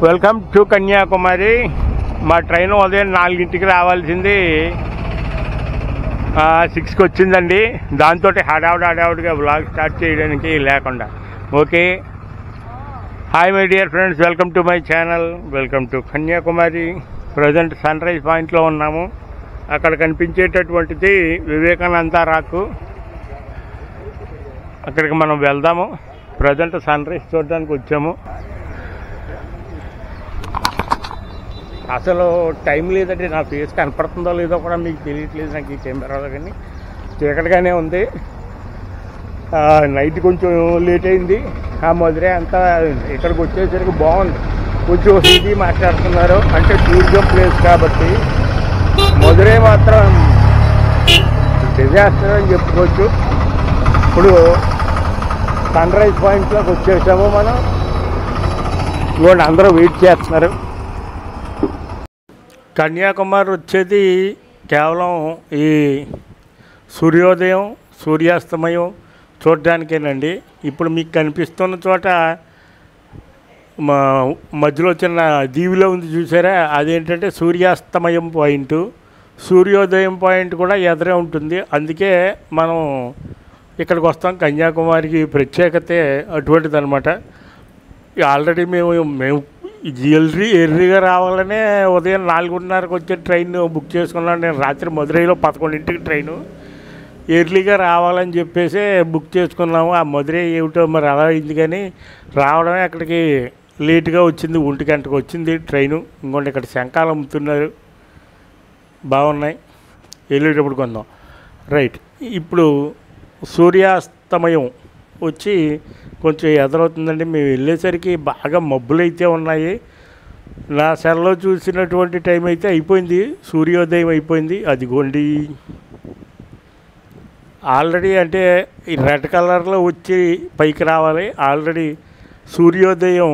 Welcome to Kanyakumari. మా train ఉదయం 4కి రావాల్సింది 6కి వచ్చిందండి. దాంతో హడావుడిగా వ్లాగ్ స్టార్ట్ చేయడానికి లేకుండా. Okay, hi my dear friends, welcome to my channel, welcome to Kanyakumari. Present sunrise పాయింట్లో ఉన్నాము. అక్కడ కనిపించేటటువంటిది వివేకానంద రాక్. అక్కడికి మనం వెళ్దాము. ప్రజెంట్ సన్ రైజ్ చూడడానికి వచ్చాము. అసలు టైం లేదండి, నా ఫేస్ కనపడుతుందో లేదో కూడా మీకు తెలియట్లేదు నాకు ఈ కెమెరాలో, కానీ చీకటిగానే ఉంది. నైట్ కొంచెం లేట్ అయింది. ఆ మధురై అంతా ఇక్కడికి వచ్చేసరికి బాగుంది. కొంచెం హిందీ మాట్లాడుతున్నారు, అంటే టూరిజం ప్లేస్ కాబట్టి. మధురై మాత్రం డిజాస్టర్ అని చెప్పుకోవచ్చు. ఇప్పుడు సన్ రైజ్ పాయింట్లోకి వచ్చేసాము మనం. ఇవాళ అందరూ వెయిట్ చేస్తున్నారు. కన్యాకుమారి వచ్చేది కేవలం ఈ సూర్యోదయం సూర్యాస్తమయం చూడడానికేనండి. ఇప్పుడు మీకు కనిపిస్తున్న చోట మధ్యలో చిన్న దీవిలో ఉంది చూసారా, అదేంటంటే సూర్యాస్తమయం పాయింట్. సూర్యోదయం పాయింట్ కూడా ఎదురే ఉంటుంది. అందుకే మనం ఇక్కడికి వస్తాం. కన్యాకుమారికి ప్రత్యేకతే అటువంటిది అనమాట. ఆల్రెడీ మేము ఎర్లీగా రావాలనే ఉదయం 4:30కి వచ్చే ట్రైన్ బుక్ చేసుకున్నాను. నేను రాత్రి మధురైలో 11కి ట్రైను. ఎర్లీగా రావాలని చెప్పేసి బుక్ చేసుకున్నాము. ఆ మధురై ఏమిటో మరి అలా అయింది, కానీ రావడమే అక్కడికి లేటుగా వచ్చింది. 1 గంటకు వచ్చింది ట్రైను. ఇంకోటి ఇక్కడ శంఖాలు అమ్ముతున్నారు, బాగున్నాయి, వెళ్ళేటప్పుడు కొందాం. రైట్, ఇప్పుడు సూర్యాస్తమయం వచ్చి కొంచెం ఎదురవుతుందండి. మేము వెళ్ళేసరికి బాగా మబ్బులు అయితే ఉన్నాయి. నా సెల్లో చూసినటువంటి టైం అయితే అయిపోయింది, సూర్యోదయం అయిపోయింది. అదిగోండి ఆల్రెడీ, అంటే రెడ్ కలర్లో వచ్చి పైకి రావాలి. ఆల్రెడీ సూర్యోదయం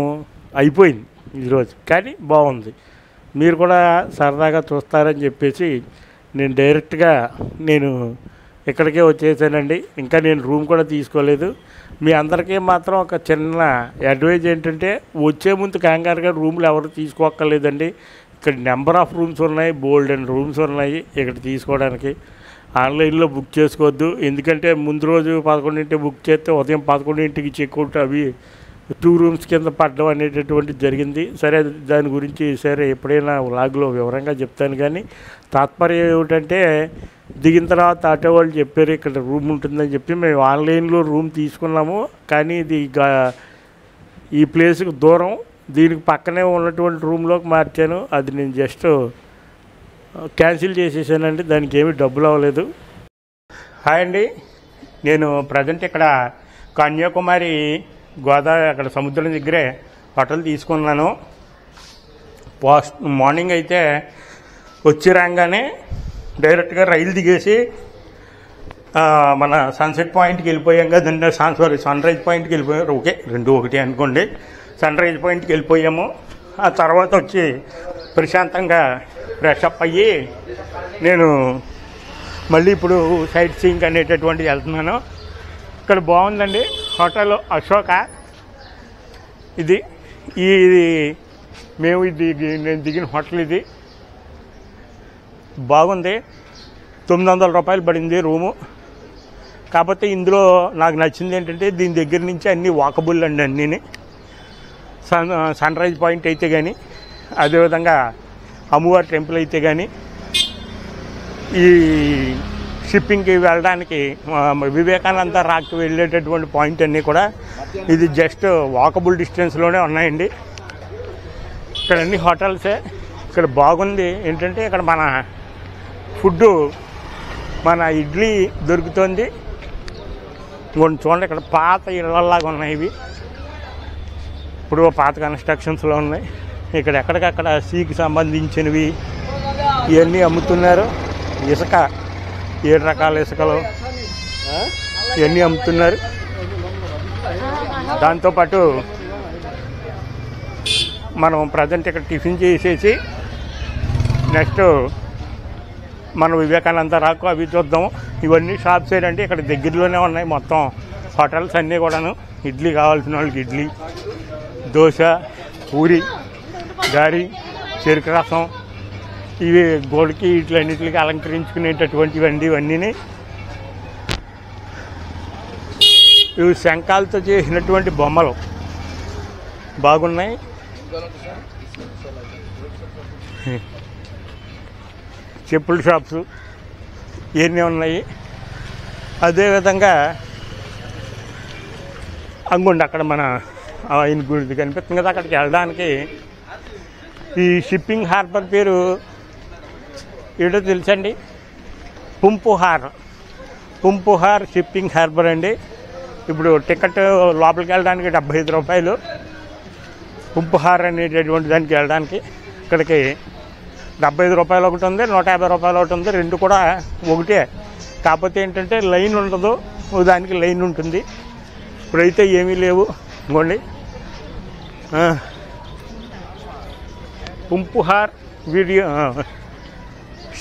అయిపోయింది ఈరోజు, కానీ బాగుంది. మీరు కూడా సరదాగా చూస్తారని చెప్పేసి నేను డైరెక్ట్గా ఇక్కడికే వచ్చేసానండి. ఇంకా నేను రూమ్ కూడా తీసుకోలేదు. మీ అందరికీ మాత్రం ఒక చిన్న అడ్వైజ్ ఏంటంటే, వచ్చే ముందు కంగారుగా రూమ్లు ఎవరు తీసుకోక్కర్లేదండి. ఇక్కడ నెంబర్ ఆఫ్ రూమ్స్ ఉన్నాయి, బోల్డ్ అండ్ రూమ్స్ ఉన్నాయి ఇక్కడ తీసుకోవడానికి. ఆన్లైన్లో బుక్ చేసుకోవద్దు, ఎందుకంటే ముందు రోజు 11కి బుక్ చేస్తే ఉదయం 11కి చెక్అవుట్ అవి 2 రూమ్స్ కింద పడడం అనేటటువంటిది జరిగింది. సరే, దాని గురించి సరే ఎప్పుడైనా వ్లాగ్లో వివరంగా చెప్తాను. కానీ తాత్పర్యం ఏమిటంటే, దిగిన తర్వాత ఆటో వాళ్ళు చెప్పారు ఇక్కడ రూమ్ ఉంటుందని చెప్పి మేము ఆన్లైన్లో రూమ్ తీసుకున్నాము. కానీ ఇది ఈ ప్లేస్కి దూరం, దీనికి పక్కనే ఉన్నటువంటి రూమ్లోకి మార్చాను. అది నేను జస్ట్ క్యాన్సిల్ చేసేసానండి, దానికి ఏమీ డబ్బులు అవ్వలేదు. హాయ్ అండి, నేను ప్రజెంట్ ఇక్కడ కన్యాకుమారి గోదావరి అక్కడ సముద్రం దగ్గరే హోటల్ తీసుకున్నాను. మార్నింగ్ అయితే వచ్చి రాగానే డైరెక్ట్గా రైలు దిగేసి మన సన్సెట్ పాయింట్కి వెళ్ళిపోయాం కదండి. సన్ రైజ్ పాయింట్కి వెళ్ళిపోయాం. ఓకే, 2 ఒకటి అనుకోండి. సన్ రైజ్ పాయింట్కి వెళ్ళిపోయాము. ఆ తర్వాత వచ్చి ప్రశాంతంగా ఫ్రెషప్ అయ్యి నేను మళ్ళీ ఇప్పుడు సైట్ సీయింగ్ అనేటటువంటిది వెళ్తున్నాను. ఇక్కడ బాగుందండి హోటల్ అశోక. ఇది నేను దిగిన హోటల్ ఇది బాగుంది. 900 రూపాయలు పడింది రూము. కాకపోతే ఇందులో నాకు నచ్చింది ఏంటంటే, దీని దగ్గర నుంచి అన్నీ వాకబుల్ అండి. అన్నీ సన్ రైజ్ పాయింట్ అయితే కానీ, అదేవిధంగా అమ్మవారి టెంపుల్ అయితే కానీ, ఈ షిప్పింగ్కి వెళ్ళడానికి వివేకానంద రాక్కి వెళ్ళేటటువంటి పాయింట్ అన్నీ కూడా ఇది జస్ట్ వాకబుల్ డిస్టెన్స్లోనే ఉన్నాయండి. ఇక్కడ అన్ని హోటల్సే. ఇక్కడ బాగుంది ఏంటంటే, ఇక్కడ మన ఫుడ్డు, మన ఇడ్లీ దొరుకుతుంది. ఇంకొన్ని చూడండి, ఇక్కడ పాత ఇళ్ళలాగా ఉన్నాయి. ఇవి ఇప్పుడు పాత కన్స్ట్రక్షన్స్లో ఉన్నాయి. ఇక్కడ ఎక్కడికక్కడ సీకి సంబంధించినవి ఇవన్నీ అమ్ముతున్నారు. ఇసుక, 7 రకాల ఇసుకలు ఇవన్నీ అమ్ముతున్నారు. దాంతోపాటు మనం ప్రజెంట్ ఇక్కడ టిఫిన్ చేసేసి నెక్స్ట్ మనం వివేకానంద రాకు అవి చూద్దాము. ఇవన్నీ షాప్స్ ఏంటంటే ఇక్కడ దగ్గరలోనే ఉన్నాయి మొత్తం హోటల్స్ అన్నీ కూడాను. ఇడ్లీ కావాల్సిన వాళ్ళకి ఇడ్లీ, దోశ, పూరి గారి, చెరుకు రసం, ఇవి గోడికి వీటిలన్నిటికి అలంకరించుకునేటటువంటివండి. ఇవన్నీ ఇవి శంఖాలతో చేసినటువంటి బొమ్మలు బాగున్నాయి. చెప్పుల షాప్స్ ఇవన్నీ ఉన్నాయి. అదేవిధంగా అంగుండి అక్కడ మన ఆయన గుడి కనిపిస్తుంది కదా, అక్కడికి వెళ్ళడానికి ఈ షిప్పింగ్ హార్బర్ పేరు ఏటో తెలుసండి? పుంపుహార్ షిప్పింగ్ హార్బర్ అండి. ఇప్పుడు టికెట్ లోపలికి వెళ్ళడానికి 75 రూపాయలు. పుంపుహార్ అనేటటువంటి దానికి వెళ్ళడానికి ఇక్కడికి 75 రూపాయలు ఒకటి ఉంది, 150 రూపాయలు ఒకటి ఉంది. రెండు కూడా ఒకటే, కాకపోతే ఏంటంటే లైన్ ఉండదు, దానికి లైన్ ఉంటుంది. ఇప్పుడైతే ఏమీ లేవు. ఇంకోండి పుంపుహార్ వీడియో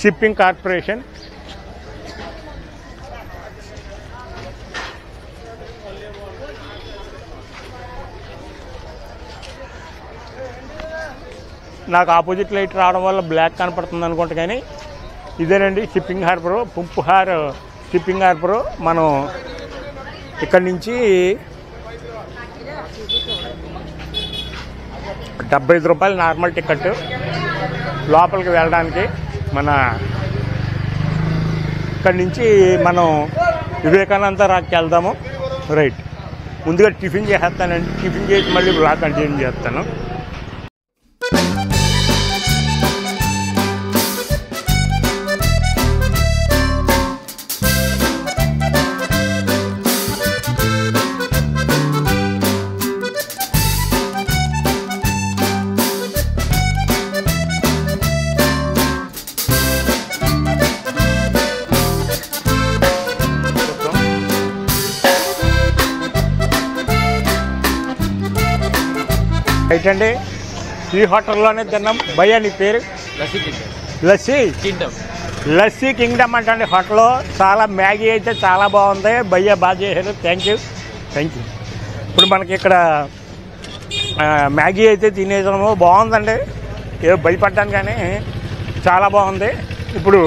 షిప్పింగ్ కార్పొరేషన్. నాకు ఆపోజిట్ లైట్ రావడం వల్ల బ్లాక్ కనపడుతుంది అనుకుంటా, కానీ ఇదేనండి shipping harbour, Poompuhar shipping harbour. మనం ఇక్కడి నుంచి 75 రూపాయలు నార్మల్ టికెట్ లోపలికి వెళ్ళడానికి. మన ఇక్కడి నుంచి మనం వివేకానంద రాక్కి వెళ్దాము. రైట్, ముందుగా టిఫిన్ చేసేస్తానండి. టిఫిన్ చేసి మళ్ళీ బ్లాక్ కంటిన్యూ చేస్తాను. రైట్ అండి, ఈ హోటల్లోనే తిన్నాం. భయ్యా నీ పేరు? లస్సీ కింగ్డమ్ అంటండి హోటల్లో. చాలా మ్యాగీ అయితే చాలా బాగుంది. భయ్యా బాగా చేశారు, థ్యాంక్ యూ. ఇప్పుడు మనకి ఇక్కడ మ్యాగీ అయితే తినేసాము, బాగుందండి. ఏదో భయపడ్డాను కానీ చాలా బాగుంది. ఇప్పుడు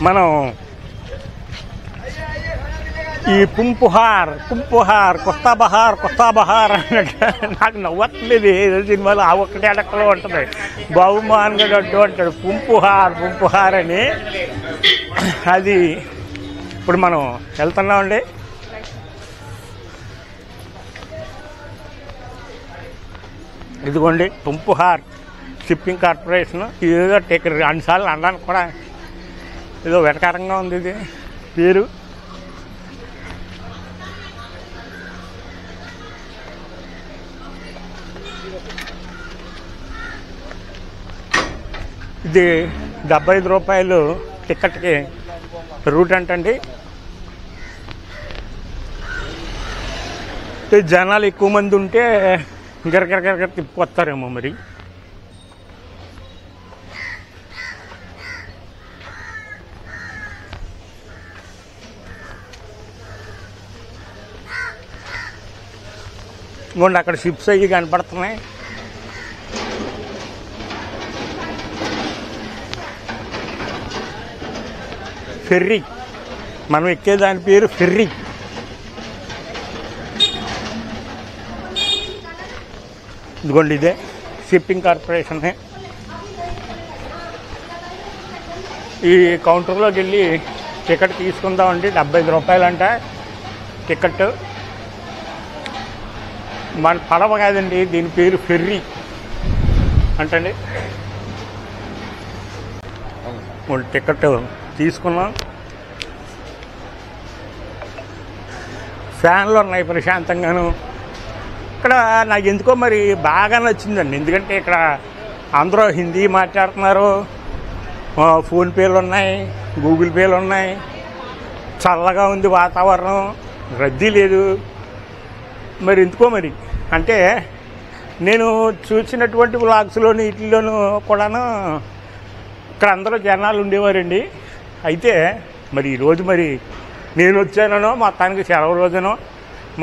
మనం ఈ పుంపుహార్ కొత్త బహార్ అన్నట్టు నాకు నవ్వట్లేదు. ఏదో సినిమాలో ఆ ఒక్కటే అడక్కలో ఉంటుంది, బహుమాన్ గడ్డు అంటాడు పుంపుహార్ అని. అది ఇప్పుడు మనం వెళ్తున్నామండి. ఇదిగోండి పుంపుహార్ షిప్పింగ్ కార్పొరేషన్. ఇదేదో టికెట్ అన్నిసార్లు అనడానికి కూడా ఏదో వెటకారంగా ఉంది ఇది పేరు. ఇది 75 రూపాయలు టికెట్కి రూట్ అంటండి. జనాలు ఎక్కువ మంది ఉంటే గరగర తిప్పుకొస్తారేమో మరి. ఇంకోండి అక్కడ షిప్స్ అయ్యి కనపడుతున్నాయి. ఫెర్రీ, మనం ఎక్కే దాని పేరు ఫెర్రీ. ఇదిగోండి ఇదే షిప్పింగ్ కార్పొరేషన్. ఈ కౌంటర్లోకి వెళ్ళి టికెట్ తీసుకుందామండి. 75 రూపాయలంట టికెట్. మన పడవ కాదండి, దీని పేరు ఫెర్రీ అంటండి. టికెట్ తీసుకున్నాం. ఫ్యాన్లు ఉన్నాయి ప్రశాంతంగాను. ఇక్కడ నాకు ఎందుకో మరి బాగా నచ్చిందండి, ఎందుకంటే ఇక్కడ అందరూ హిందీ మాట్లాడుతున్నారు. ఫోన్పేలు ఉన్నాయి, గూగుల్ పేలు ఉన్నాయి. చల్లగా ఉంది వాతావరణం, రద్దీ లేదు. మరి ఎందుకో మరి అంటే నేను చూసినటువంటి వ్లాగ్స్లోని వీటిల్లోనూ కూడాను ఇక్కడ అందరూ జనాలు ఉండేవారండి. అయితే మరి ఈరోజు మరి నేను వచ్చానో మొత్తానికి సెలవు రోజునో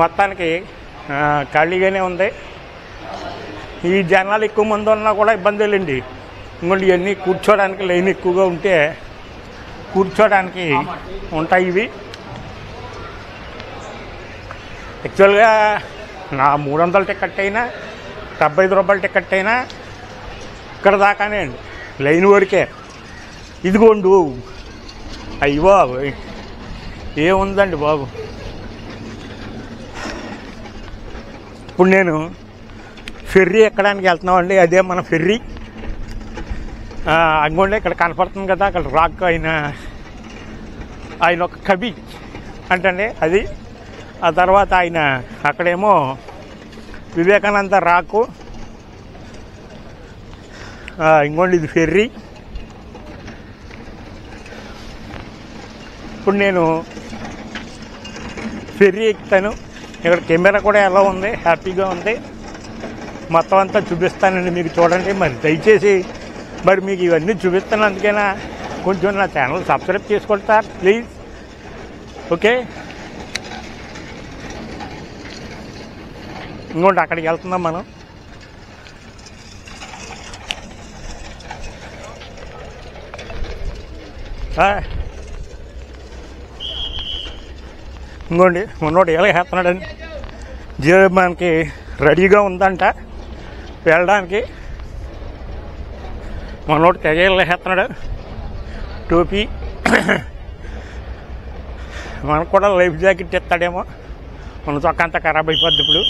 మొత్తానికి ఖాళీగానే ఉంది. ఈ జనాలు ఎక్కువ మంది ఉన్నా కూడా ఇబ్బందులండి. ఇంకోటి ఇవన్నీ కూర్చోడానికి లైన్ ఎక్కువగా ఉంటే కూర్చోడానికి ఉంటాయి. ఇవి యాక్చువల్గా నా 300 టికెట్ అయినా 75 రూపాయల టికెట్ అయినా ఇక్కడ దాకానే అండి, లైన్ వరకే. ఇదిగోండు అయ్యో ఏముందండి బాబు. ఇప్పుడు నేను ఫెర్రీ ఎక్కడానికి వెళ్తున్నామండి. అదే మన ఫెర్రీ. అనుకోండి ఇక్కడ కనపడుతుంది కదా, అక్కడ రాక్ ఆయన ఒక కవి అంటే అది. ఆ తర్వాత ఆయన అక్కడేమో వివేకానంద రాకు. ఇంకోండి ఇది ఫెర్రీ. ఇప్పుడు నేను ఫెర్రీ ఎక్కుతాను. ఇక్కడ కెమెరా కూడా ఎలా ఉంది, హ్యాపీగా ఉంది. మొత్తం అంతా చూపిస్తానండి మీకు, చూడండి. మరి దయచేసి మరి మీకు ఇవన్నీ చూపిస్తాను, అందుకైనా కొంచెం నా ఛానల్ సబ్స్క్రైబ్ చేసుకోండి సార్ ప్లీజ్. ఓకే, ఇంకోటి అక్కడికి వెళ్తున్నాం మనం. ఇంకోండి మనోడు ఎలా వేస్తున్నాడని మనకి రెడీగా ఉందంట వెళ్ళడానికి. మనోడు తెగ వేస్తున్నాడు టోపీ. మనకు కూడా లైఫ్ జాకెట్ ఇస్తాడేమో, మన చొక్క అంతా ఖరాబ్ అయిపోద్ది. ఇప్పుడు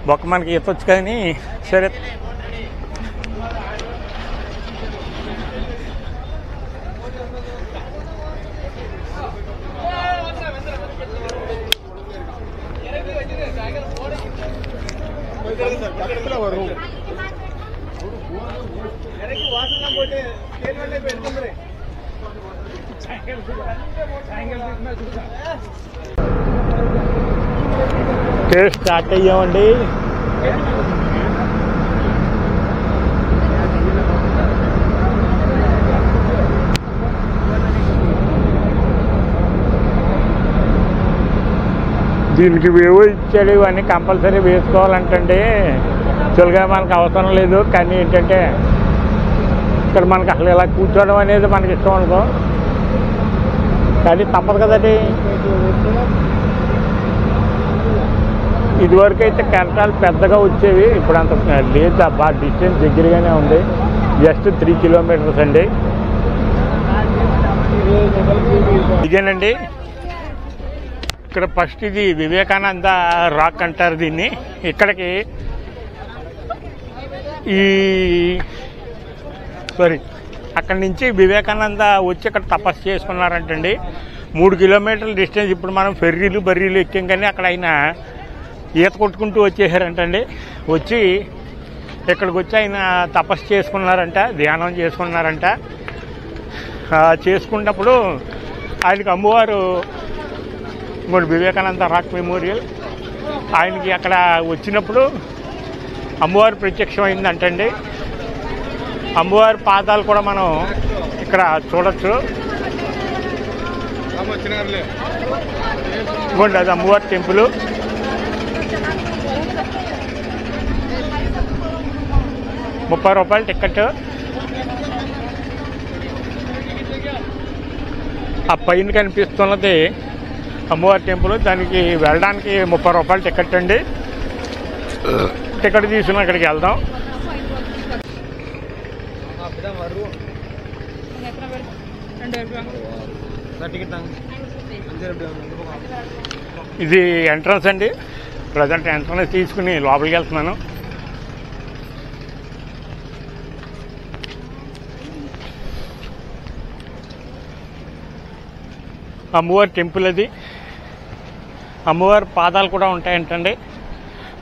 బొక్క మనకి ఈతొచ్చు కానీ సరే. స్టార్ట్ అయ్యామండి. దీనికి వేవో ఇచ్చాడు, ఇవన్నీ కంపల్సరీ వేసుకోవాలంటే యాక్చువల్గా మనకు అవసరం లేదు. కానీ ఏంటంటే ఇక్కడ మనకు అసలు ఇలా కూర్చోవడం అనేది మనకి ఇష్టం అనుకో, కానీ తప్పదు కదండి. ఇదివరకు అయితే కెరటాలు పెద్దగా వచ్చేవి, ఇప్పుడు అంత లేదు. బాగా డిస్టెన్స్ దగ్గరగానే ఉంది, జస్ట్ 3 కిలోమీటర్స్ అండి. ఇదేనండి ఇక్కడ ఫస్ట్ ఇది వివేకానంద రాక్ అంటారు దీన్ని. ఇక్కడికి అక్కడి నుంచి వివేకానంద వచ్చి ఇక్కడ తపస్సు చేసుకున్నారంటండి. 3 కిలోమీటర్ల డిస్టెన్స్. ఇప్పుడు మనం ఫెర్రీలు బర్రీలు ఎక్కాం, కానీ అక్కడ ఆయన ఈత కొట్టుకుంటూ వచ్చేసారంటండి. వచ్చి ఇక్కడికి వచ్చి ఆయన తపస్సు చేసుకున్నారంట, ధ్యానం చేసుకున్నారంట. చేసుకున్నప్పుడు ఆయనకి అమ్మవారు వివేకానంద రాక్ మెమోరియల్, ఆయనకి అక్కడ వచ్చినప్పుడు అమ్మవారు ప్రత్యక్షమైందంటండి. అమ్మవారి పాదాలు కూడా మనం ఇక్కడ చూడొచ్చు. ఇవ్వండి అది అమ్మవారి టెంపుల్. ₹30 టికెట్. ఆ పైన కనిపిస్తున్నది అమ్మవారి టెంపుల్. దానికి వెళ్ళడానికి ₹30 టికెట్ అండి. టికెట్ తీసుకుని అక్కడికి వెళ్దాం. ఇది ఎంట్రన్స్ అండి. ప్రజెంట్ ఎంట్రన్స్ తీసుకుని లోపలికి వెళ్తున్నాను. అమ్మవారి టెంపుల్ అది. అమ్మవారి పాదాలు కూడా ఉంటాయంటండి.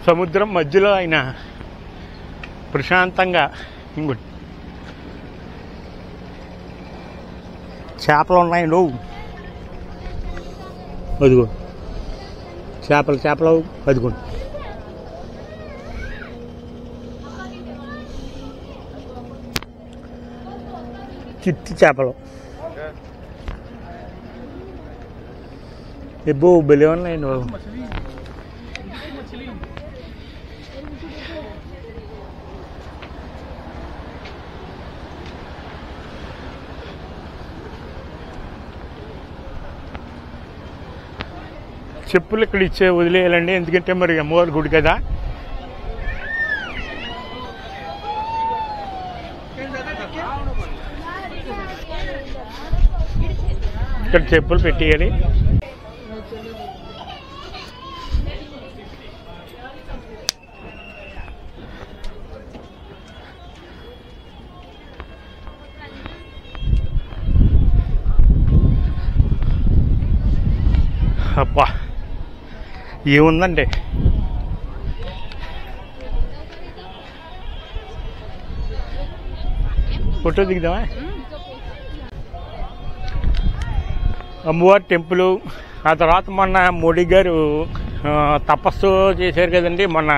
సముద్రం మధ్యలో ఆయన ప్రశాంతంగా. ఇంకోటి చేపలు ఉన్నాయండి. అదిగో చేపలు అదిగోండి. చిట్టి చేపలు ఎబ్బో బలి ఉన్నాయండి బాబు. చెప్పులు ఇక్కడ ఇచ్చే వదిలేయాలండి, ఎందుకంటే మరి అమ్మవారి గుడి కదా. ఇక్కడ చెప్పులు పెట్టేయాలి. అబ్బా ఏముందండి, ఫోటో దిగుదామా? అమ్మవారి టెంపుల్. ఆ తర్వాత మొన్న మోడీ గారు తపస్సు చేశారు కదండి. మొన్న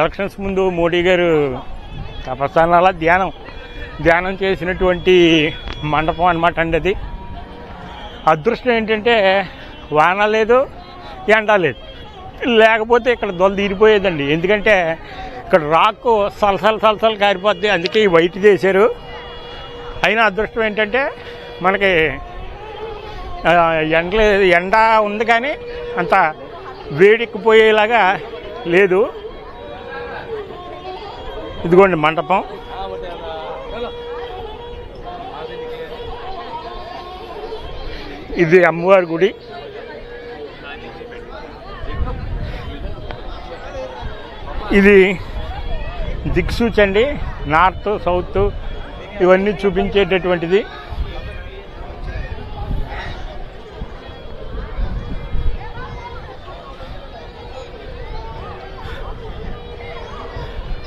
ఎలక్షన్స్ ముందు మోడీ గారు తపస్సు అలా ధ్యానం చేసినటువంటి మండపం అన్నమాట అండి అది. అదృష్టం ఏంటంటే వాన లేదు, ఎండ లేదు, లేకపోతే ఇక్కడ దొల్ల తీరిపోయేదండి. ఎందుకంటే ఇక్కడ రాకు సలసలు కారిపోద్ది, అందుకే ఈ వైట్ చేశారు. అయినా అదృష్టం ఏంటంటే మనకి ఎండ ఉంది కానీ అంత వేడెక్కిపోయేలాగా లేదు. ఇదిగోండి మండపం. ఇది అమ్మవారి గుడి. ఇది దిక్సూచి అండి, నార్త్ సౌత్ ఇవన్నీ చూపించేటటువంటిది.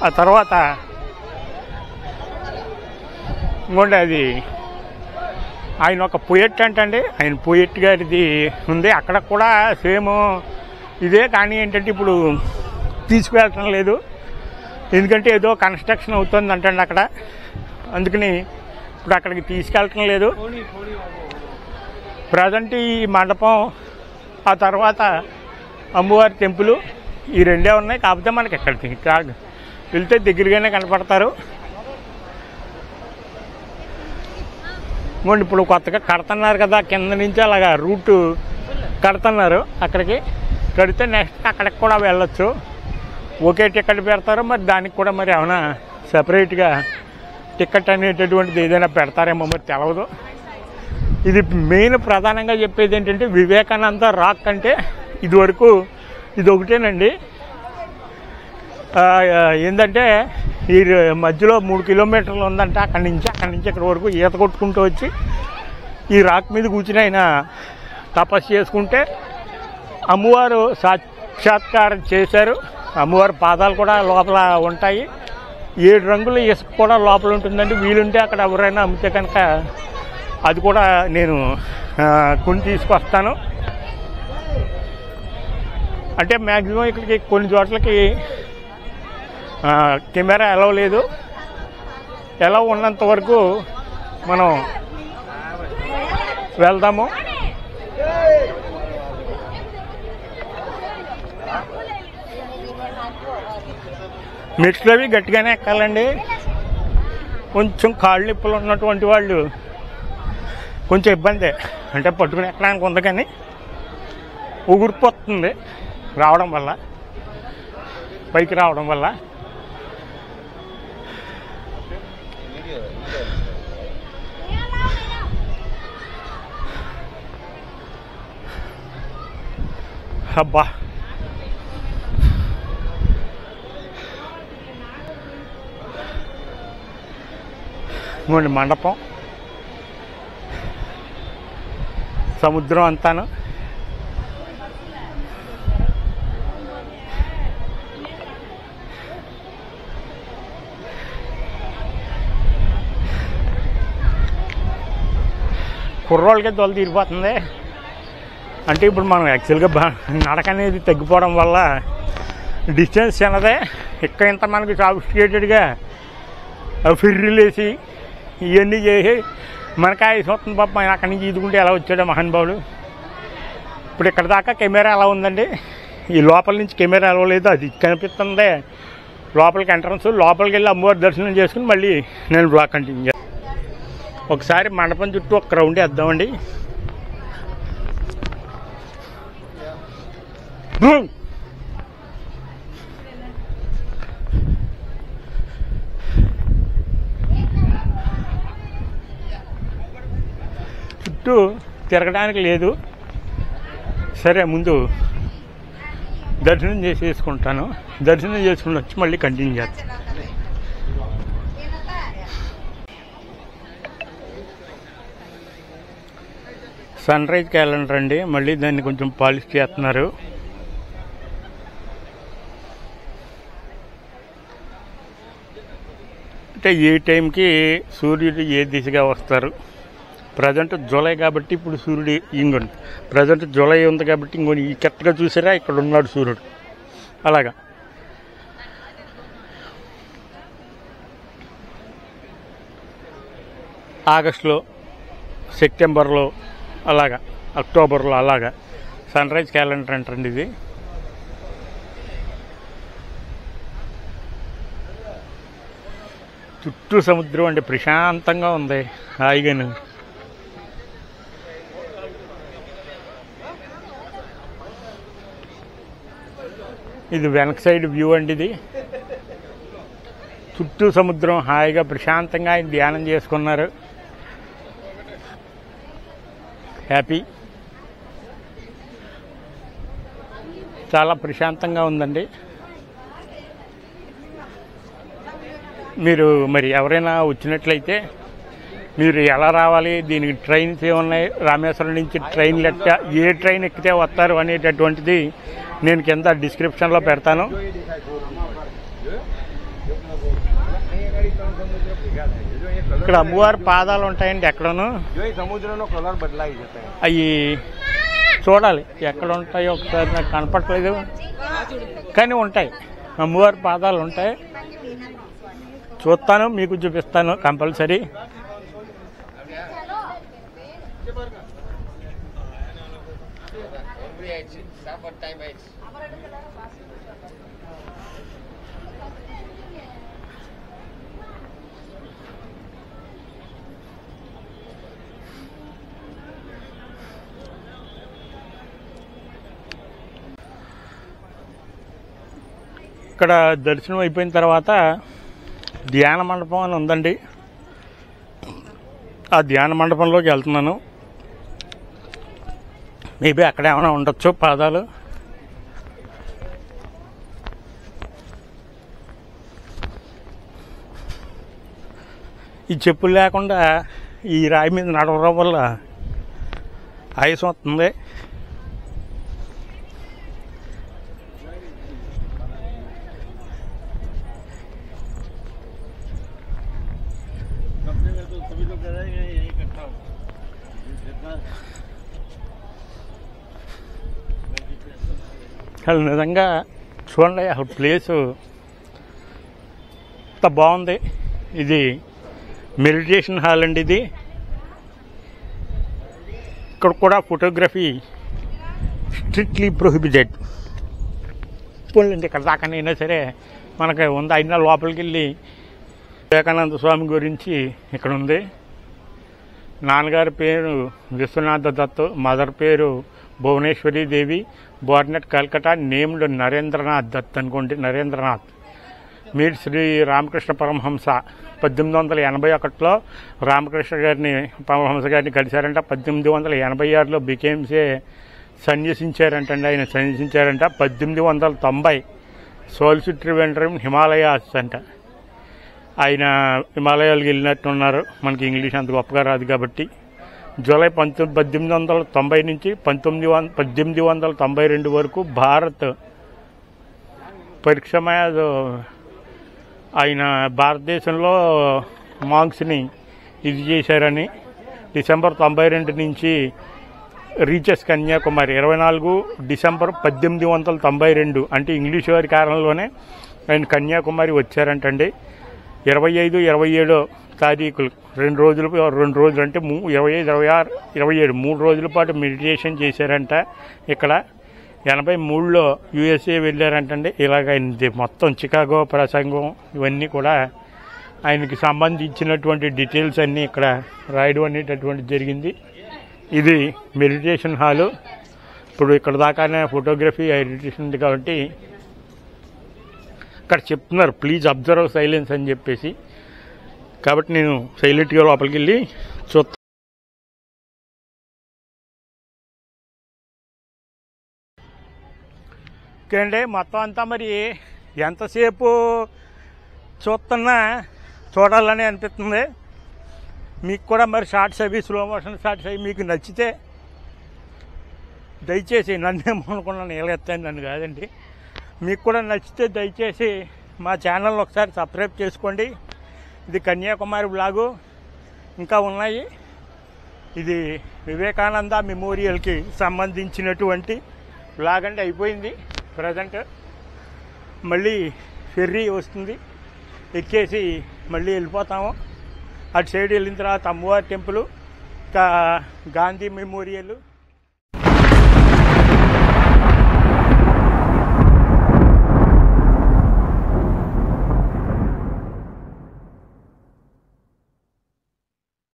ఆ తర్వాత ఇంకోండి అది ఆయన ఒక పోయెట్ అంటండి, ఆయన పోయెట్ గారిది ఉంది. అక్కడ కూడా సేమ్ ఇదే, కానీ ఏంటంటే ఇప్పుడు తీసుకువెళ్ళటం లేదు, ఎందుకంటే ఏదో కన్స్ట్రక్షన్ అవుతుంది అంటండి అక్కడ, అందుకని ఇప్పుడు అక్కడికి తీసుకెళ్ళటం లేదు. ప్రజెంట్ ఈ మండపం, ఆ తర్వాత అమ్మవారి టెంపుల్, ఈ రెండే ఉన్నాయి. కాకపోతే మనకి ఎక్కడికి వెళ్తే దగ్గరగానే కనపడతారు. ఇంకోండి ఇప్పుడు కొత్తగా కడుతున్నారు కదా, కింద నుంచి అలాగా రూట్ కడుతున్నారు. అక్కడికి కడితే నెక్స్ట్ అక్కడికి కూడా వెళ్ళొచ్చు. ఒకే టికెట్ పెడతారు, మరి దానికి కూడా మరి ఏమైనా సపరేట్గా టికెట్ అనేటటువంటిది ఏదైనా పెడతారేమో మరి తెలవదు. ఇది మెయిన్ ప్రధానంగా చెప్పేది ఏంటంటే వివేకానంద రాక్ అంటే ఇదివరకు ఇది ఒకటేనండి. ఏంటంటే ఈ మధ్యలో 3 కిలోమీటర్లు ఉందంట. అక్కడి నుంచి ఇక్కడ వరకు ఈత కొట్టుకుంటూ వచ్చి ఈ రాక్ మీద కూర్చుని ఆయన తపస్సు చేసుకుంటే అమ్మవారు సాక్షాత్కారం చేశారు. అమ్మవారి పాదాలు కూడా లోపల ఉంటాయి. 7 రంగుల ఇసుక కూడా లోపల ఉంటుందండి. వీలుంటే అక్కడ ఎవరైనా అమ్మితే కనుక అది కూడా నేను కొని తీసుకొస్తాను. అంటే మ్యాక్సిమం ఇక్కడికి కొన్ని చోట్లకి కెమెరా అలౌ లేదు. అలౌ ఉన్నంత వరకు మనం వెళ్దాము. మెట్లు అవి గట్టిగానే ఎక్కాలండి. కొంచెం కాళ్ళు నొప్పులు ఉన్నటువంటి వాళ్ళు కొంచెం ఇబ్బందే, అంటే పట్టుకుని ఎక్కడానికి ఉంది కానీ ఉగురిపోతుంది రావడం వల్ల, పైకి రావడం వల్ల. అబ్బా ఇంకోండి మండపం, సముద్రం అంతాను. కుర్రోళ్ళకే తోలు తీరిపోతుంది. అంటే ఇప్పుడు మనం యాక్చువల్గా నడక అనేది తగ్గిపోవడం వల్ల డిస్టెన్స్ చిన్నదే. ఇక్కడ ఇంత మనకి సాఫిస్టికేటెడ్గా ఫిర్రీలు వేసి ఇవన్నీ చేసి మనకి వస్తుంది పాప. అక్కడి నుంచి ఈదుకుంటే ఎలా వచ్చాడో మహానుభావుడు. ఇప్పుడు ఇక్కడ దాకా కెమెరా ఎలా ఉందండి, ఈ లోపల నుంచి కెమెరా ఎలా లేదు, అది కనిపిస్తుంది లోపలికి ఎంట్రన్స్. లోపలికి వెళ్ళి అమ్మవారి దర్శనం చేసుకుని మళ్ళీ నేను బ్లాగ్ కంటిన్యూ చేస్తాను. ఒకసారి మండపం చుట్టూ ఒక రౌండ్ వేద్దామండి. చుట్టూ తిరగడానికి లేదు. సరే, ముందు దర్శనం చేసేసుకుంటాను. దర్శనం చేసుకుని వచ్చి మళ్ళీ కంటిన్యూ చేస్తాను. సన్ రైజ్ క్యాలెండర్ అండి. మళ్ళీ దాన్ని కొంచెం పాలిష్ చేస్తున్నారు. అంటే ఏ టైంకి సూర్యుడు ఏ దిశగా వస్తారు. ప్రజెంట్ జూలై కాబట్టి ఇప్పుడు సూర్యుడు ఇంకోండి, ప్రజెంట్ జూలై ఉంది కాబట్టి ఇంకొని కరెక్ట్గా చూసారా ఇక్కడ ఉన్నాడు సూర్యుడు. అలాగా ఆగస్టులో, సెప్టెంబర్లో, అలాగా అక్టోబర్లో అలాగా సన్ రైజ్ క్యాలెండర్ అంటండి ఇది. చుట్టూ సముద్రం అంటే ప్రశాంతంగా ఉంది, హాయిగాను. ఇది వెనక సైడ్ వ్యూ అండి. ఇది చుట్టూ సముద్రం, హాయిగా ప్రశాంతంగా ఆయన ధ్యానం చేసుకున్నారు. హ్యాపీ, చాలా ప్రశాంతంగా ఉందండి. మీరు మరి ఎవరైనా వచ్చినట్లయితే మీరు ఎలా రావాలి, దీనికి ట్రైన్స్ ఏమున్నాయి, రామేశ్వరం నుంచి ట్రైన్ లెక్క ఏ ట్రైన్ ఎక్కితే వస్తారు అనేటటువంటిది నేను కింద డిస్క్రిప్షన్లో పెడతాను. ఇక్కడ అమ్మవారి పాదాలు ఉంటాయండి ఎక్కడను. అవి చూడాలి ఎక్కడ ఉంటాయో ఒకసారి, నాకు కనపడలేదు కానీ ఉంటాయి. అమ్మవారి పాదాలు ఉంటాయి, చూస్తాను, మీకు చూపిస్తాను కంపల్సరీ. ఇక్కడ దర్శనం అయిపోయిన తర్వాత ధ్యాన మండపం అని ఉందండి. ఆ ధ్యాన మండపంలోకి వెళ్తున్నాను. మేబీ అక్కడ ఏమైనా ఉండొచ్చు పాదాలు. ఈ చెప్పులు లేకుండా ఈ రాయి మీద నడవడం వల్ల ఆయాసం వస్తుంది. అసలు నిజంగా చూడండి, అసలు ప్లేసు ఎంత బాగుంది. ఇది మెడిటేషన్ హాల్ అండి. ఇది ఇక్కడ కూడా ఫోటోగ్రఫీ స్ట్రిక్ట్లీ ప్రొహిబిటెడ్. పోలేండి ఇక్కడ దాకానైనా సరే మనకి ఉంది. అయినా లోపలికి వెళ్ళి వివేకానంద స్వామి గురించి ఇక్కడ ఉంది. నాన్నగారి పేరు విశ్వనాథ దత్, మదర్ పేరు Bhuvaneshwari Devi, born at Calcutta, named Narendranath Dutt అనుకోండి, నరేంద్రనాథ్. మీట్ శ్రీ రామకృష్ణ పరమహంస. 1881లో రామకృష్ణ గారిని, పరమహంస గారిని కలిశారంట. 1886లో బికేమ్సే సన్యసించారంటండి. ఆయన సన్యసించారంట. 1890 సోల్సిటరీ వెంటరం హిమాలయాస్ అంట. ఆయన హిమాలయాలకు వెళ్ళినట్టున్నారు. మనకి ఇంగ్లీష్ అంత గొప్పగా రాదు కాబట్టి. జూలై 1890 నుంచి 1892 వరకు భారత్ పరిశ్రమ ఆయన భారతదేశంలో మాంక్స్ని ఇది చేశారని. డిసెంబర్ 92 నుంచి రీచెస్ కన్యాకుమారి. 24 డిసెంబర్ 1892 అంటే ఇంగ్లీష్ వారి కాలంలోనే ఆయన కన్యాకుమారి వచ్చారంటండి. 25, 27 తారీఖులు 2 రోజులు అంటే 25, 26, 27 3 రోజుల పాటు మెడిటేషన్ చేశారంట ఇక్కడ. 83లో యూఎస్ఏ వెళ్ళారంటండి. ఇలాగ ఆయనది మొత్తం చికాగో ప్రసంగం ఇవన్నీ కూడా ఆయనకి సంబంధించినటువంటి డీటెయిల్స్ అన్నీ ఇక్కడ రాయడం అనేటటువంటి జరిగింది. ఇది మెడిటేషన్ హాలు. ఇప్పుడు ఇక్కడ దాకానే ఫోటోగ్రఫీ ఎడిషన్ ఉంది కాబట్టి ఇక్కడ చెప్తున్నారు ప్లీజ్ అబ్జర్వ్ సైలెన్స్ అని చెప్పేసి. కాబట్టి నేను సైలెంట్గా లోపలికి వెళ్ళి చూస్తాను. ఓకే అండి, మొత్తం అంతా మరి ఎంతసేపు చూస్తున్నా చూడాలని అనిపిస్తుంది. మీకు కూడా మరి షార్ట్స్ అవి స్లో మోషన్ షార్ట్స్ అవి మీకు నచ్చితే దయచేసి నన్నేమనుకున్నాను ఎలాగెత్తాను నన్ను కాదండి, మీకు కూడా నచ్చితే దయచేసి మా ఛానల్ ఒకసారి సబ్స్క్రైబ్ చేసుకోండి. ఇది కన్యాకుమారి బ్లాగు, ఇంకా ఉన్నాయి. ఇది వివేకానంద మెమోరియల్కి సంబంధించినటువంటి బ్లాగ్ అంటే అయిపోయింది. ప్రజెంట్ మళ్ళీ ఫెర్రీ వస్తుంది, ఎక్కేసి మళ్ళీ వెళ్ళిపోతాము. అటు సైడ్ వెళ్ళిన తర్వాత అమ్మవారి టెంపుల్, ఇంకా గాంధీ మెమోరియల్,